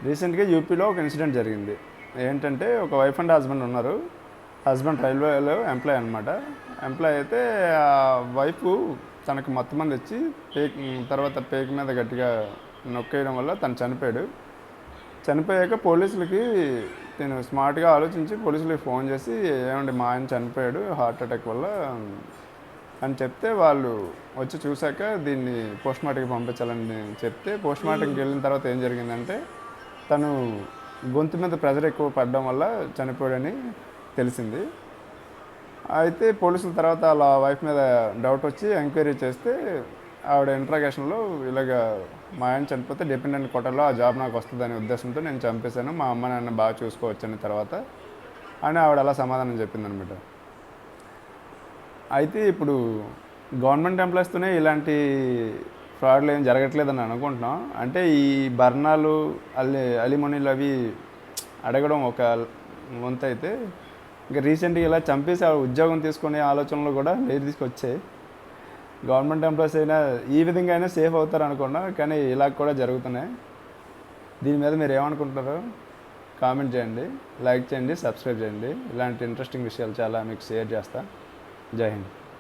రీసెంట్గా యూపీలో ఒక ఇన్సిడెంట్ జరిగింది. ఏంటంటే ఒక వైఫ్ అండ్ హస్బెండ్ ఉన్నారు. హస్బెండ్ రైల్వేలో ఎంప్లాయ్ అనమాట. ఎంప్లాయ్ అయితే ఆ వైఫ్ తనకు మొత్తం మంది వచ్చి తర్వాత పేక మీద గట్టిగా నొక్కేయడం వల్ల తను చనిపోయాడు. చనిపోయాక పోలీసులకి నేను స్మార్ట్గా ఆలోచించి పోలీసులకి ఫోన్ చేసి, ఏమండి మా ఆయన చనిపోయాడు హార్ట్ అటాక్ వల్ల అని చెప్తే, వాళ్ళు వచ్చి చూశాక దీన్ని పోస్ట్మార్టంకి పంపించాలని చెప్తే, పోస్ట్మార్టంకి వెళ్ళిన తర్వాత ఏం జరిగిందంటే తను గొంతు మీద ప్రెజర్ ఎక్కువ పడడం వల్ల చనిపోయాడని తెలిసింది. అయితే పోలీసుల తర్వాత అలా వైఫ్ మీద డౌట్ వచ్చి ఎంక్వైరీ చేస్తే ఆవిడ ఇంట్రాగేషన్లో ఇలాగ మా ఆయన చనిపోతే డిపెండెంట్ కోటాలో ఆ జాబ్ నాకు వస్తుందనే ఉద్దేశంతో నేను చంపేశాను, మా అమ్మ నాన్న బాగా చూసుకోవచ్చని తర్వాత అని ఆవిడ అలా సమాధానం చెప్పిందనమాట. అయితే ఇప్పుడు గవర్నమెంట్ ఎంప్లాయీస్తోనే ఇలాంటి ఫ్రాడ్లు ఏం జరగట్లేదని అనుకుంటున్నాం. అంటే ఈ బర్నాలు అలిమోనీలు అవి అడగడం ఒక వంతు అయితే, ఇంకా రీసెంట్గా ఇలా చంపేసి ఆ ఉద్యోగం తీసుకునే ఆలోచనలు కూడా లేట్ తీసుకొచ్చాయి. గవర్నమెంట్ ఎంప్లాయీస్ అయినా ఈ విధంగా అయినా సేఫ్ అవుతారు అనుకున్నా, కానీ ఇలా కూడా జరుగుతున్నాయి. దీని మీద మీరు ఏమనుకుంటున్నారో కామెంట్ చేయండి, లైక్ చేయండి, సబ్స్క్రైబ్ చేయండి. ఇలాంటి ఇంట్రెస్టింగ్ విషయాలు చాలా మీకు షేర్ చేస్తా. జై హింద్.